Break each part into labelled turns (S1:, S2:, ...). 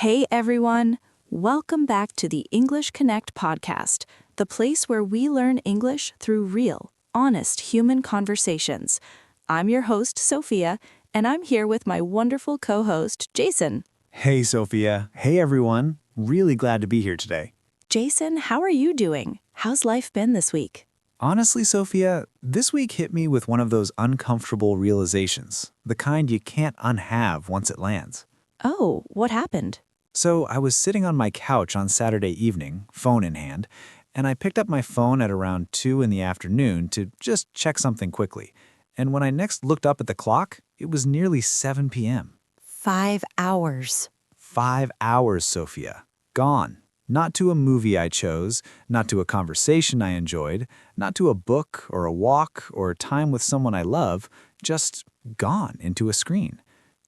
S1: Hey everyone! Welcome back to the English Connect podcast, the place where we learn English through real, honest human conversations. I'm your host, Sophia, and I'm here with my wonderful co-host, Jason.
S2: Hey, Sophia. Hey, everyone. Really glad to be here today.
S1: Jason, how are you doing? How's life been this week?
S2: Honestly, Sophia, this week hit me with one of those uncomfortable realizations, the kind you can't unhave once it lands.
S1: Oh, what happened?
S2: So I was sitting on my couch on Saturday evening, phone in hand, and I picked up my phone at around 2 in the afternoon to just check something quickly. And when I next looked up at the clock, it was nearly 7 p.m.
S1: 5 hours.
S2: 5 hours, Sophia. Gone. Not to a movie I chose, not to a conversation I enjoyed, not to a book or a walk or time with someone I love, just gone into a screen.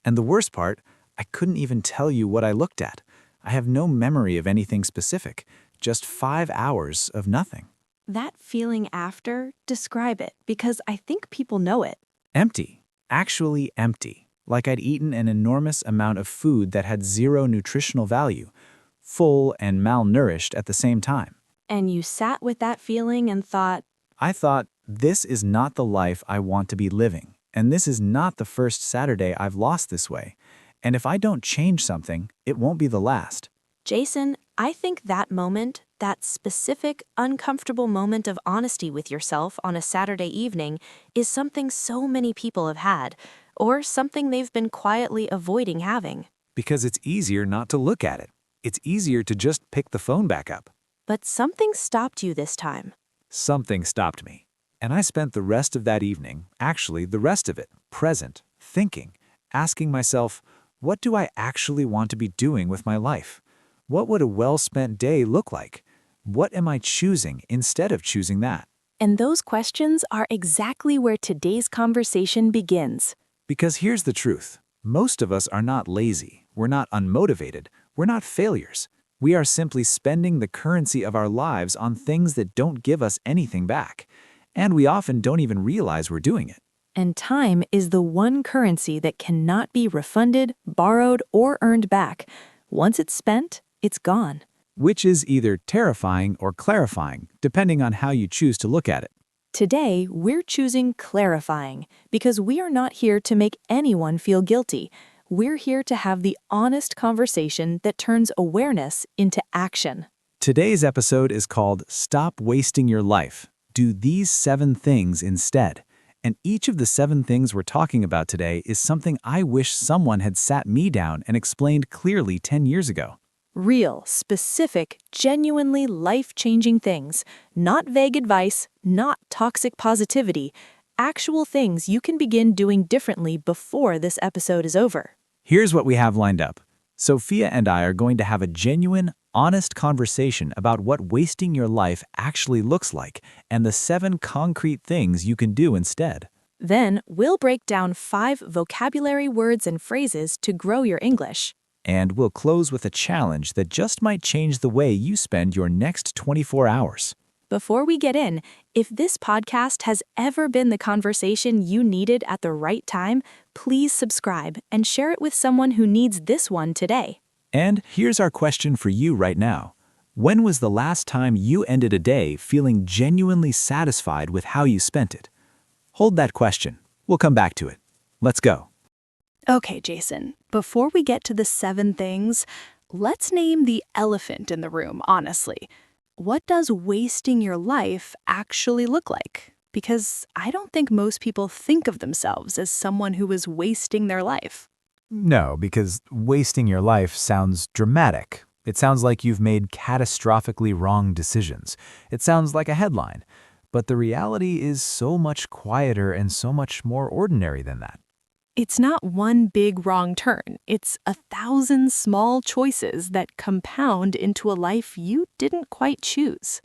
S2: And the worst part, I couldn't even tell you what I looked at. I have no memory of anything specific, just 5 hours of nothing.
S1: That feeling after, describe it, because I think people know it.
S2: Empty. Actually empty. Like I'd eaten an enormous amount of food that had zero nutritional value. Full and malnourished at the same time.
S1: And you sat with that feeling and thought,
S2: I thought, this is not the life I want to be living, and this is not the first Saturday I've lost this way. And if I don't change something, it won't be the last.
S1: Jason, I think that moment, that specific, uncomfortable moment of honesty with yourself on a Saturday evening is something so many people have had, or something they've been quietly avoiding having.
S2: Because it's easier not to look at it. It's easier to just pick the phone back up.
S1: But something stopped you this time.
S2: Something stopped me. And I spent the rest of that evening, actually the rest of it, present, thinking, asking myself, what do I actually want to be doing with my life? What would a well-spent day look like? What am I choosing instead of choosing that?
S1: And those questions are exactly where today's conversation begins.
S2: Because here's the truth. Most of us are not lazy. We're not unmotivated. We're not failures. We are simply spending the currency of our lives on things that don't give us anything back. And we often don't even realize we're doing it.
S1: And time is the one currency that cannot be refunded, borrowed, or earned back. Once it's spent, it's gone.
S2: Which is either terrifying or clarifying, depending on how you choose to look at it.
S1: Today, we're choosing clarifying because we are not here to make anyone feel guilty. We're here to have the honest conversation that turns awareness into action.
S2: Today's episode is called Stop Wasting Your Life. Do these 7 things instead. And each of the 7 things we're talking about today is something I wish someone had sat me down and explained clearly 10 years ago.
S1: Real, specific, genuinely life-changing things. Not vague advice, not toxic positivity. Actual things you can begin doing differently before this episode is over.
S2: Here's what we have lined up. Sophia and I are going to have a genuine, honest conversation about what wasting your life actually looks like and the 7 concrete things you can do instead.
S1: Then, we'll break down 5 vocabulary words and phrases to grow your English.
S2: And we'll close with a challenge that just might change the way you spend your next 24 hours.
S1: Before we get in, if this podcast has ever been the conversation you needed at the right time, please subscribe and share it with someone who needs this one today.
S2: And here's our question for you right now. When was the last time you ended a day feeling genuinely satisfied with how you spent it? Hold that question. We'll come back to it. Let's go.
S1: Okay, Jason, before we get to the 7 things, let's name the elephant in the room, honestly. What does wasting your life actually look like? Because I don't think most people think of themselves as someone who is wasting their life.
S2: No, because wasting your life sounds dramatic. It sounds like you've made catastrophically wrong decisions. It sounds like a headline. But the reality is so much quieter and so much more ordinary than that.
S1: It's not one big wrong turn. It's 1,000 small choices that compound into a life you didn't quite choose.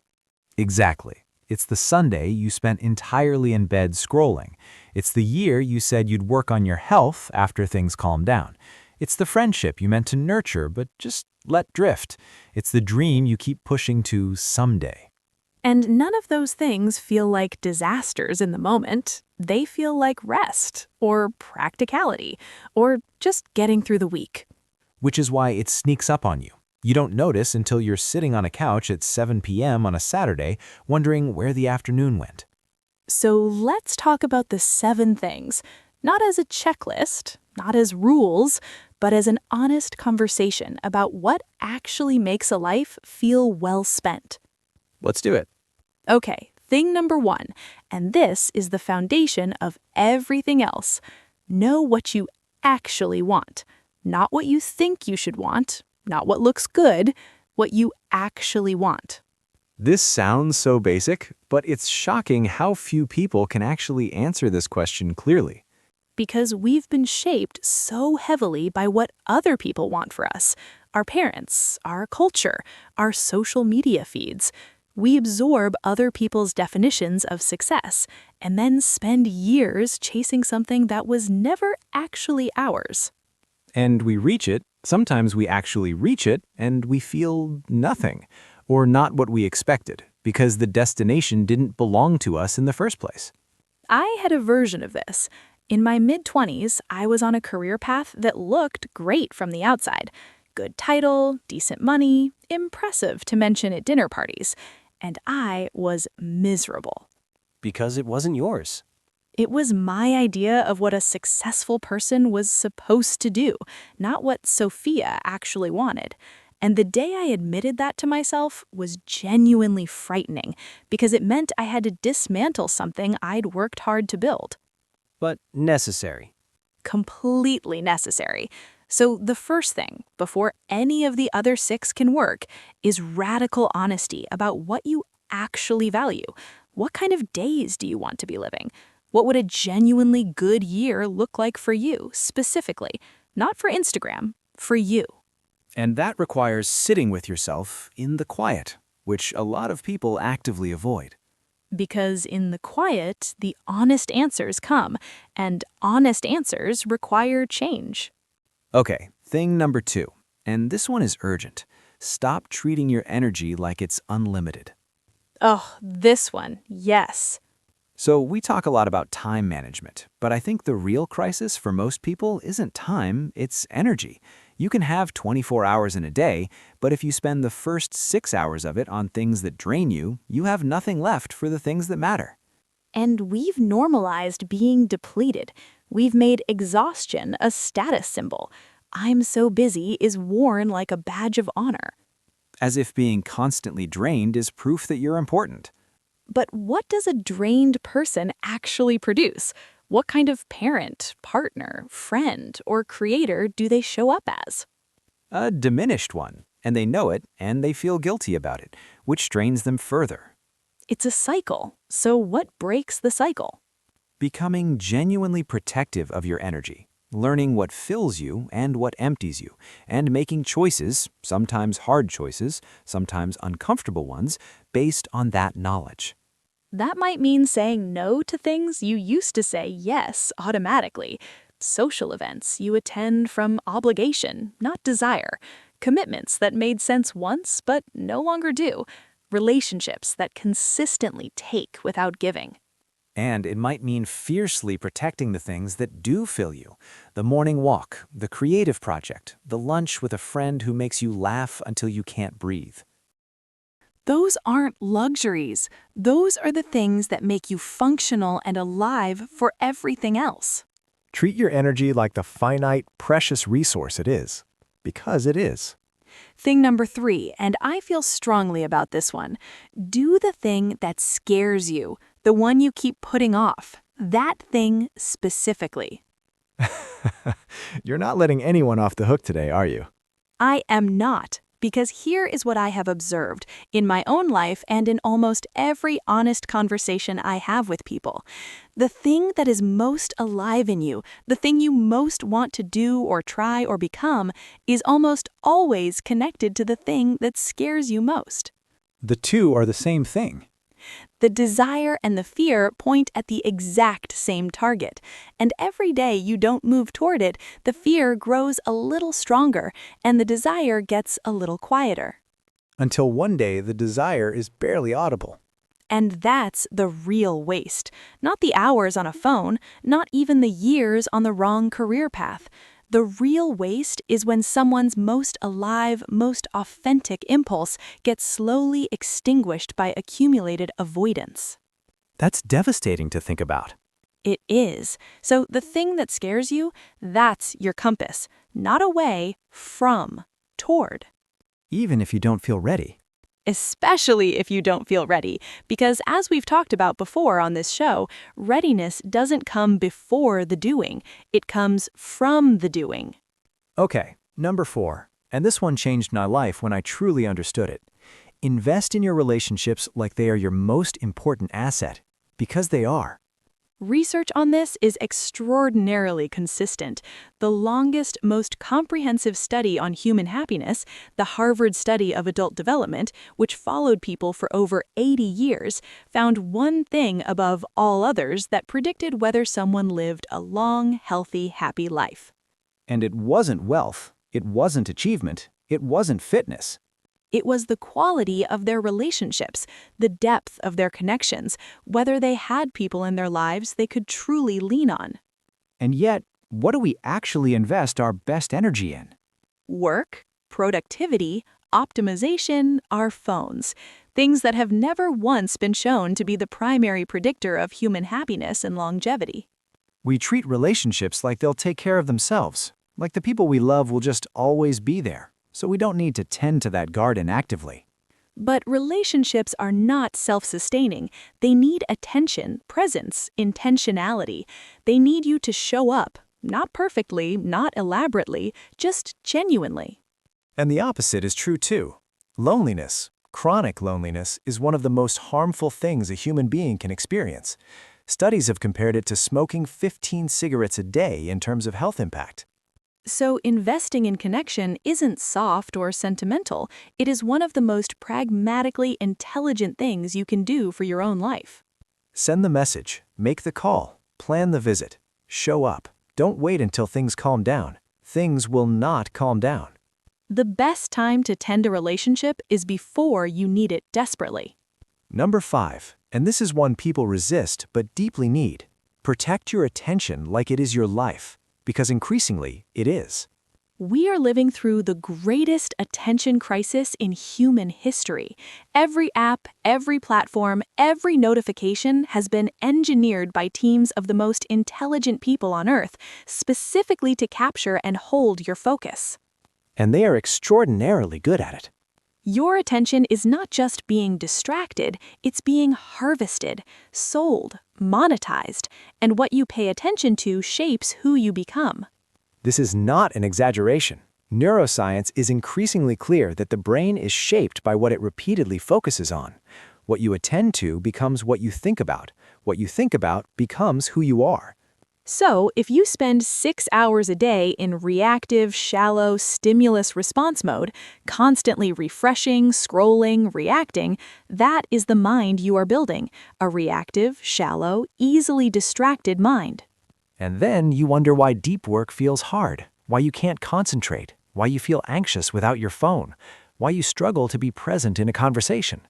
S2: Exactly. It's the Sunday you spent entirely in bed scrolling. It's the year you said you'd work on your health after things calmed down. It's the friendship you meant to nurture but just let drift. It's the dream you keep pushing to someday.
S1: And none of those things feel like disasters in the moment. They feel like rest, or practicality, or just getting through the week.
S3: which is why it sneaks up on you. You don't notice until you're sitting on a couch at 7 p.m. on a Saturday, wondering where the afternoon went.
S1: So let's talk about the 7 things, not as a checklist, not as rules, but as an honest conversation about what actually makes a life feel well spent.
S2: Let's do it.
S1: Okay, thing number 1, and this is the foundation of everything else. Know what you actually want, not what you think you should want, not what looks good, what you actually want.
S2: This sounds so basic, but it's shocking how few people can actually answer this question clearly.
S1: Because we've been shaped so heavily by what other people want for us, our parents, our culture, our social media feeds. We absorb other people's definitions of success and then spend years chasing something that was never actually ours.
S2: And we reach it, sometimes we actually reach it, and we feel nothing, or not what we expected, because the destination didn't belong to us in the first place.
S1: I had a version of this. In my mid-20s, I was on a career path that looked great from the outside. Good title, decent money, impressive to mention at dinner parties. And I was miserable.
S4: Because it wasn't yours.
S1: It was my idea of what a successful person was supposed to do, not what Sophia actually wanted. And the day I admitted that to myself was genuinely frightening, because it meant I had to dismantle something I'd worked hard to build.
S4: But necessary.
S1: Completely necessary. So the first thing, before any of the other 6 can work, is radical honesty about what you actually value. What kind of days do you want to be living? What would a genuinely good year look like for you, specifically? Not for Instagram, for you.
S2: And that requires sitting with yourself in the quiet, which a lot of people actively avoid.
S1: Because in the quiet, the honest answers come, and honest answers require change.
S2: Okay, thing number 2, and this one is urgent. Stop treating your energy like it's unlimited.
S1: Oh, this one, yes.
S2: So we talk a lot about time management, but I think the real crisis for most people isn't time, it's energy. You can have 24 hours in a day, but if you spend the first 6 hours of it on things that drain you, you have nothing left for the things that matter.
S1: And we've normalized being depleted. We've made exhaustion a status symbol. I'm so busy is worn like a badge of honor.
S2: As if being constantly drained is proof that you're important.
S1: But what does a drained person actually produce? What kind of parent, partner, friend, or creator do they show up as?
S2: A diminished one, and they know it, and they feel guilty about it, which drains them further.
S1: It's a cycle. So what breaks the cycle?
S2: Becoming genuinely protective of your energy, learning what fills you and what empties you, and making choices, sometimes hard choices, sometimes uncomfortable ones, based on that knowledge.
S1: That might mean saying no to things you used to say yes automatically. Social events you attend from obligation, not desire. Commitments that made sense once but no longer do. Relationships that consistently take without giving.
S2: And it might mean fiercely protecting the things that do fill you. The morning walk, the creative project, the lunch with a friend who makes you laugh until you can't breathe.
S1: Those aren't luxuries. Those are the things that make you functional and alive for everything else.
S5: Treat your energy like the finite, precious resource it is. Because it is.
S1: Thing number 3, and I feel strongly about this one. Do the thing that scares you, the one you keep putting off. That thing specifically.
S5: You're not letting anyone off the hook today, are you?
S1: I am not. Because here is what I have observed in my own life and in almost every honest conversation I have with people. The thing that is most alive in you, the thing you most want to do or try or become, is almost always connected to the thing that scares you most.
S5: The two are the same thing.
S1: The desire and the fear point at the exact same target, and every day you don't move toward it, the fear grows a little stronger, and the desire gets a little quieter.
S5: Until one day the desire is barely audible.
S1: And that's the real waste. Not the hours on a phone, not even the years on the wrong career path. The real waste is when someone's most alive, most authentic impulse gets slowly extinguished by accumulated avoidance.
S5: That's devastating to think about.
S1: It is. So the thing that scares you, that's your compass, not away, from, toward.
S5: Even if you don't feel ready.
S1: Especially if you don't feel ready, because as we've talked about before on this show, readiness doesn't come before the doing, it comes from the doing.
S5: Okay, number 4. And this one changed my life when I truly understood it. Invest in your relationships like they are your most important asset, because they are.
S1: Research on this is extraordinarily consistent. The longest, most comprehensive study on human happiness, the Harvard Study of Adult Development, which followed people for over 80 years, found one thing above all others that predicted whether someone lived a long, healthy, happy life.
S5: And it wasn't wealth, it wasn't achievement, it wasn't fitness.
S1: It was the quality of their relationships, the depth of their connections, whether they had people in their lives they could truly lean on.
S5: And yet, what do we actually invest our best energy in?
S1: Work, productivity, optimization, our phones. Things that have never once been shown to be the primary predictor of human happiness and longevity.
S5: We treat relationships like they'll take care of themselves, like the people we love will just always be there, so we don't need to tend to that garden actively.
S1: But relationships are not self-sustaining. They need attention, presence, intentionality. They need you to show up, not perfectly, not elaborately, just genuinely.
S5: And the opposite is true too. Loneliness, chronic loneliness, is one of the most harmful things a human being can experience. Studies have compared it to smoking 15 cigarettes a day in terms of health impact.
S1: So investing in connection isn't soft or sentimental. It is one of the most pragmatically intelligent things you can do for your own life.
S5: Send the message, make the call, plan the visit, show up. Don't wait until things calm down. Things will not calm down.
S1: The best time to tend a relationship is before you need it desperately.
S5: Number 5, and this is one people resist but deeply need. Protect your attention like it is your life. Because increasingly, it is.
S1: We are living through the greatest attention crisis in human history. Every app, every platform, every notification has been engineered by teams of the most intelligent people on Earth, specifically to capture and hold your focus.
S5: And they are extraordinarily good at it.
S1: Your attention is not just being distracted, it's being harvested, sold, monetized, and what you pay attention to shapes who you become.
S5: This is not an exaggeration. Neuroscience is increasingly clear that the brain is shaped by what it repeatedly focuses on. What you attend to becomes what you think about. What you think about becomes who you are.
S1: So, if you spend 6 hours a day in reactive, shallow, stimulus response mode, constantly refreshing, scrolling, reacting, that is the mind you are building, a reactive, shallow, easily distracted mind.
S5: And then you wonder why deep work feels hard, why you can't concentrate, why you feel anxious without your phone, why you struggle to be present in a conversation.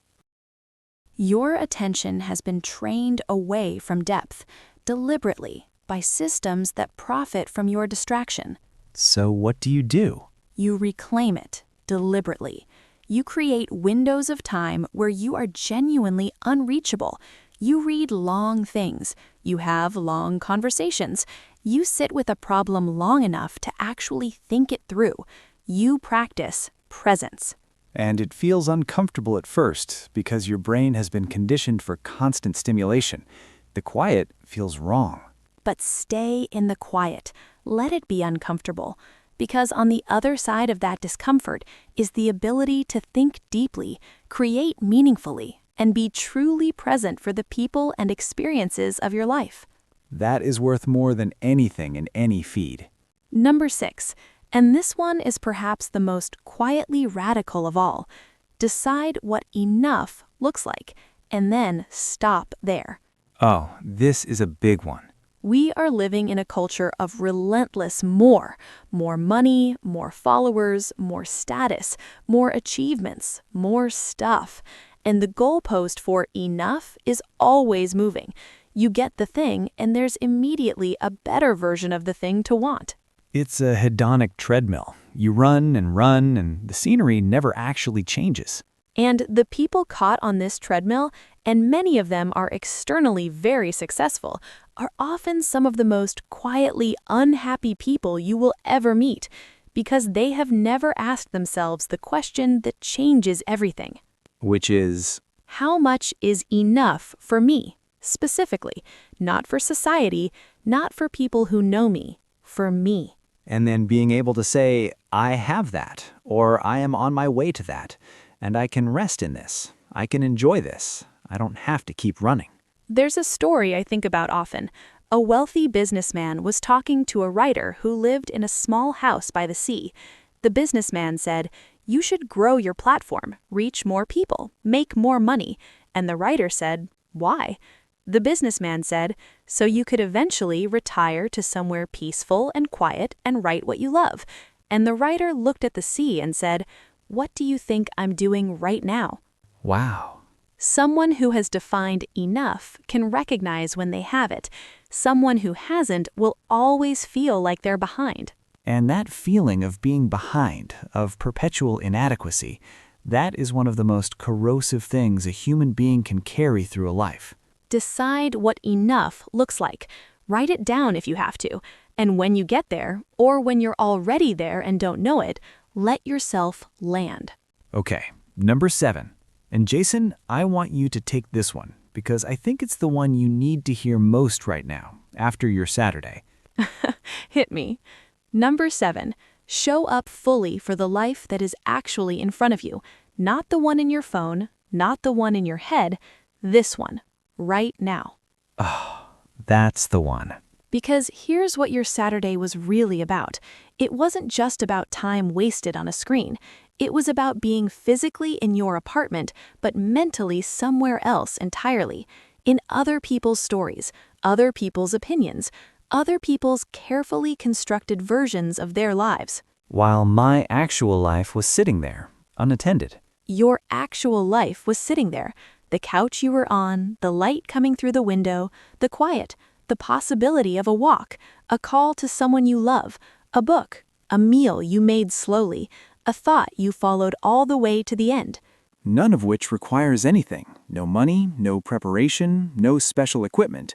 S1: Your attention has been trained away from depth, deliberately, by systems that profit from your distraction.
S5: So what do?
S1: You reclaim it, deliberately. You create windows of time where you are genuinely unreachable. You read long things. You have long conversations. You sit with a problem long enough to actually think it through. You practice presence.
S2: And it feels uncomfortable at first because your brain has been conditioned for constant stimulation. The quiet feels wrong.
S1: But stay in the quiet. Let it be uncomfortable. Because on the other side of that discomfort is the ability to think deeply, create meaningfully, and be truly present for the people and experiences of your life.
S2: That is worth more than anything in any feed.
S1: Number 6, and this one is perhaps the most quietly radical of all. Decide what enough looks like, and then stop there.
S2: Oh, this is a big one.
S1: We are living in a culture of relentless more. More money, more followers, more status, more achievements, more stuff. And the goalpost for enough is always moving. You get the thing, and there's immediately a better version of the thing to want.
S2: It's a hedonic treadmill. You run, and the scenery never actually changes.
S1: And the people caught on this treadmill, and many of them are externally very successful, are often some of the most quietly unhappy people you will ever meet, because they have never asked themselves the question that changes everything.
S2: Which is,
S1: How much is enough for me, specifically, not for society, not for people who know me, for me.
S2: and then being able to say, I have that, or I am on my way to that, and I can rest in this. I can enjoy this. I don't have to keep running.
S1: There's a story I think about often. A wealthy businessman was talking to a writer who lived in a small house by the sea. The businessman said, "You should grow your platform, reach more people, make more money." And the writer said, "Why?" The businessman said, "So you could eventually retire to somewhere peaceful and quiet and write what you love." And the writer looked at the sea and said, "What do you think I'm doing right now?"
S2: Wow.
S1: Someone who has defined enough can recognize when they have it. Someone who hasn't will always feel like they're behind.
S2: And that feeling of being behind, of perpetual inadequacy, that is one of the most corrosive things a human being can carry through a life.
S1: Decide what enough looks like. Write it down if you have to. And when you get there, or when you're already there and don't know it, let yourself land.
S2: Okay, number 7. And Jason, I want you to take this one, because I think it's the one you need to hear most right now, after your Saturday.
S1: Hit me. Number 7. Show up fully for the life that is actually in front of you. Not the one in your phone, not the one in your head, this one, right now.
S2: That's the one.
S1: Because here's what your Saturday was really about. It wasn't just about time wasted on a screen. It was about being physically in your apartment, but mentally somewhere else entirely, in other people's stories, other people's opinions, other people's carefully constructed versions of their lives.
S2: While my actual life was sitting there, unattended.
S1: Your actual life was sitting there. The couch you were on, the light coming through the window, the quiet, the possibility of a walk, a call to someone you love, a book, a meal you made slowly, a thought you followed all the way to the end.
S2: None of which requires anything. No money, no preparation, no special equipment.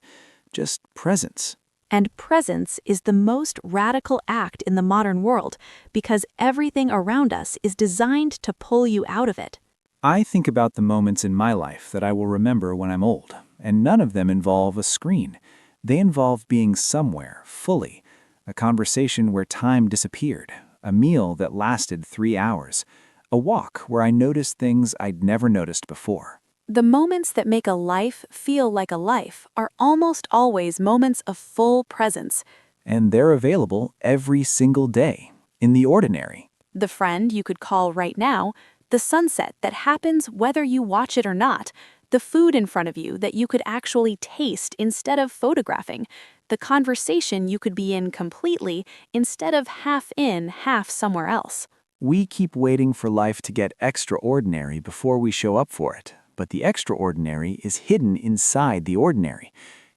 S2: Just presence.
S1: And presence is the most radical act in the modern world because everything around us is designed to pull you out of it.
S2: I think about the moments in my life that I will remember when I'm old, and none of them involve a screen. They involve being somewhere, fully. A conversation where time disappeared. A meal that lasted 3 hours. A walk where I noticed things I'd never noticed before.
S1: The moments that make a life feel like a life are almost always moments of full presence.
S2: And they're available every single day, in the ordinary.
S1: The friend you could call right now, the sunset that happens whether you watch it or not, the food in front of you that you could actually taste instead of photographing, the conversation you could be in completely instead of half in, half somewhere else.
S2: We keep waiting for life to get extraordinary before we show up for it, but the extraordinary is hidden inside the ordinary.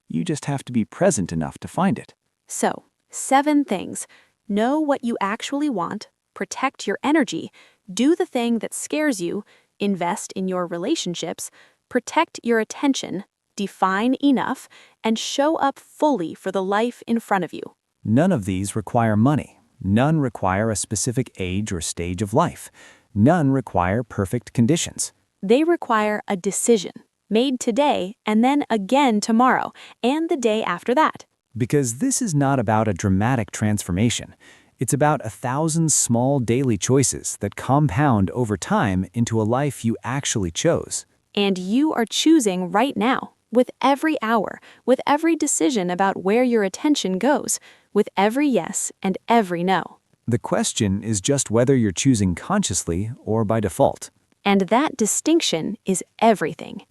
S2: You just have to be present enough to find it.
S1: So, 7 things. Know what you actually want, protect your energy, do the thing that scares you, invest in your relationships, protect your attention, define enough, and show up fully for the life in front of you.
S2: None of these require money. None require a specific age or stage of life. None require perfect conditions.
S1: They require a decision, made today and then again tomorrow, and the day after that.
S2: Because this is not about a dramatic transformation. It's about 1,000 small daily choices that compound over time into a life you actually chose.
S1: And you are choosing right now, with every hour, with every decision about where your attention goes, with every yes and every no.
S2: The question is just whether you're choosing consciously or by default.
S1: And that distinction is everything.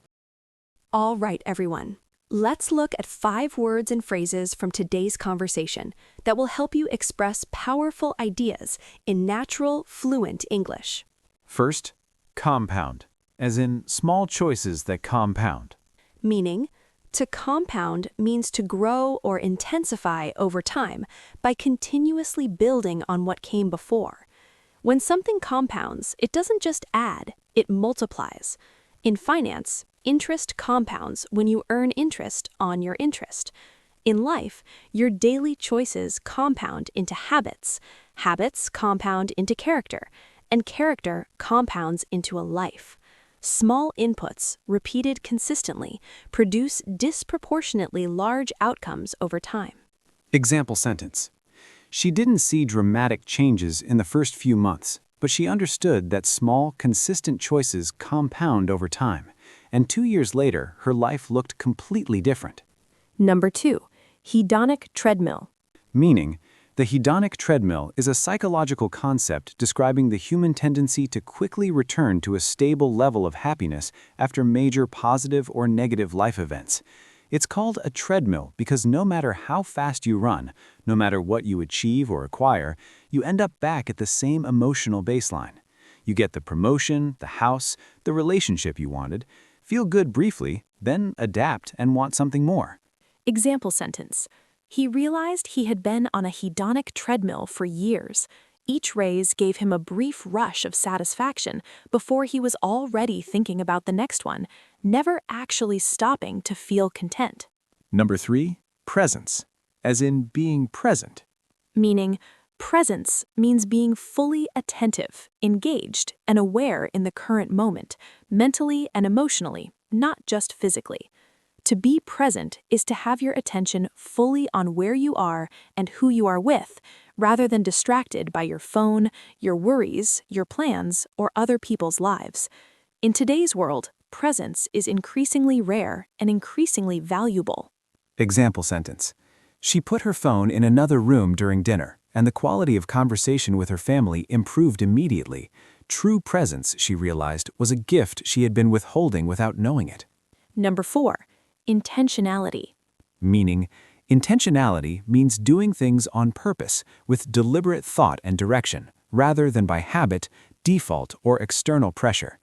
S6: All right, everyone. Let's look at 5 words and phrases from today's conversation that will help you express powerful ideas in natural, fluent English.
S3: First, compound, as in small choices that compound.
S6: Meaning, To compound means to grow or intensify over time by continuously building on what came before. When something compounds, it doesn't just add, it multiplies. In finance, interest compounds when you earn interest on your interest. In life, your daily choices compound into habits, habits compound into character, and character compounds into a life. Small inputs, repeated consistently, produce disproportionately large outcomes over time.
S2: Example sentence. She didn't see dramatic changes in the first few months, but she understood that small, consistent choices compound over time, and 2 years later, her life looked completely different.
S6: Number 2, hedonic treadmill.
S2: Meaning, the hedonic treadmill is a psychological concept describing the human tendency to quickly return to a stable level of happiness after major positive or negative life events. It's called a treadmill because no matter how fast you run, no matter what you achieve or acquire, you end up back at the same emotional baseline. You get the promotion, the house, the relationship you wanted, feel good briefly, then adapt and want something more.
S1: Example sentence. He realized he had been on a hedonic treadmill for years. Each raise gave him a brief rush of satisfaction before he was already thinking about the next one, never actually stopping to feel content.
S5: Number 3, presence, as in being present.
S1: Meaning, presence means being fully attentive, engaged, and aware in the current moment, mentally and emotionally, not just physically. To be present is to have your attention fully on where you are and who you are with, rather than distracted by your phone, your worries, your plans, or other people's lives. In today's world, presence is increasingly rare and increasingly valuable.
S5: Example sentence. She put her phone in another room during dinner, and the quality of conversation with her family improved immediately. True presence, she realized, was a gift she had been withholding without knowing it.
S1: Number 4, intentionality.
S5: Meaning, intentionality means doing things on purpose, with deliberate thought and direction, rather than by habit, default, or external pressure.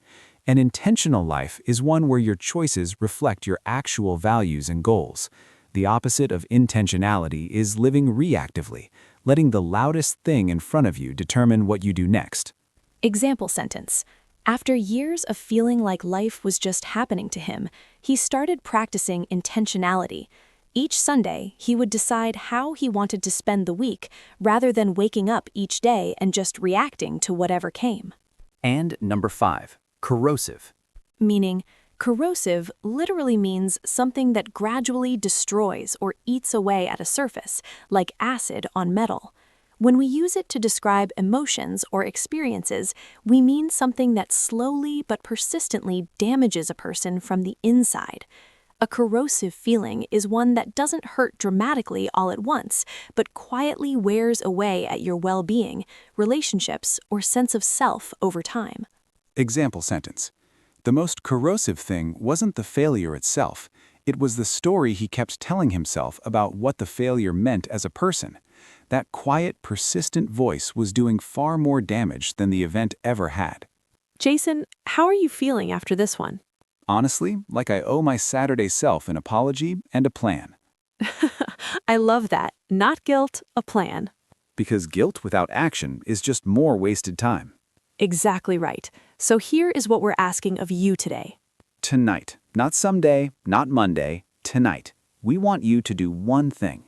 S5: An intentional life is one where your choices reflect your actual values and goals. The opposite of intentionality is living reactively, letting the loudest thing in front of you determine what you do next.
S1: Example sentence. After years of feeling like life was just happening to him, he started practicing intentionality. Each Sunday, he would decide how he wanted to spend the week, rather than waking up each day and just reacting to whatever came.
S4: And number 5, corrosive.
S1: Meaning, corrosive literally means something that gradually destroys or eats away at a surface, like acid on metal. When we use it to describe emotions or experiences, we mean something that slowly but persistently damages a person from the inside. A corrosive feeling is one that doesn't hurt dramatically all at once, but quietly wears away at your well-being, relationships, or sense of self over time.
S2: Example sentence. The most corrosive thing wasn't the failure itself. It was the story he kept telling himself about what the failure meant as a person. That quiet, persistent voice was doing far more damage than the event ever had.
S1: Jason, how are you feeling after this one?
S2: Honestly, like I owe my Saturday self an apology and a plan.
S1: I love that. Not guilt, a plan.
S2: Because guilt without action is just more wasted time.
S1: Exactly right. So here is what we're asking of you today.
S2: Tonight, not someday, not Monday, tonight, we want you to do one thing.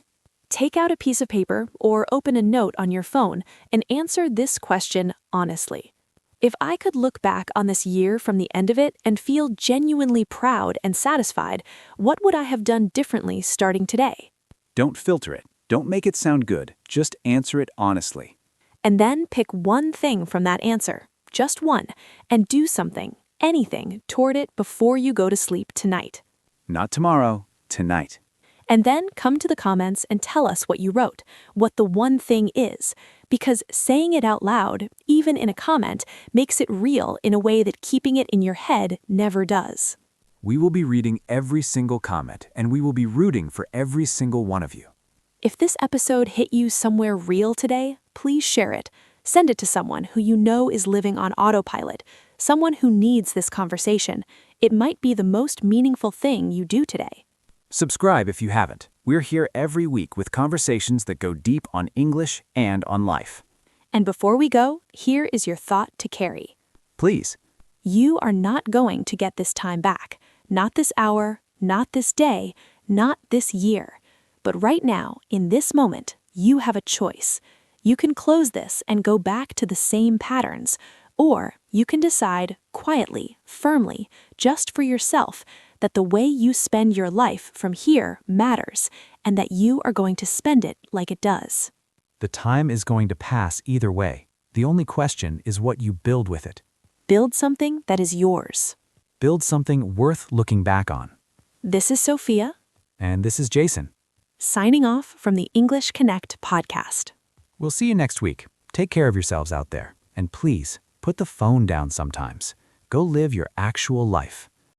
S1: Take out a piece of paper or open a note on your phone and answer this question honestly. If I could look back on this year from the end of it and feel genuinely proud and satisfied, what would I have done differently starting today?
S2: Don't filter it. Don't make it sound good. Just answer it honestly.
S1: And then pick one thing from that answer, just one, and do something, anything, toward it before you go to sleep tonight.
S2: Not tomorrow, tonight.
S1: And then come to the comments and tell us what you wrote, what the one thing is, because saying it out loud, even in a comment, makes it real in a way that keeping it in your head never does.
S5: We will be reading every single comment, and we will be rooting for every single one of you.
S1: If this episode hit you somewhere real today, please share it. Send it to someone who you know is living on autopilot, someone who needs this conversation. It might be the most meaningful thing you do today.
S4: Subscribe if you haven't. We're here every week with conversations that go deep on English and on life.
S1: And before we go, here is your thought to carry.
S4: Please.
S1: You are not going to get this time back. Not this hour, not this day, not this year. But right now, in this moment, you have a choice. You can close this and go back to the same patterns, or you can decide quietly, firmly, just for yourself, that the way you spend your life from here matters, and that you are going to spend it like it does.
S3: The time is going to pass either way. The only question is what you build with it.
S1: Build something that is yours.
S3: Build something worth looking back on.
S1: This is Sophia,
S3: And this is Jason.
S1: signing off from the English Connect podcast.
S3: We'll see you next week. Take care of yourselves out there. And please, put the phone down sometimes. Go live your actual life.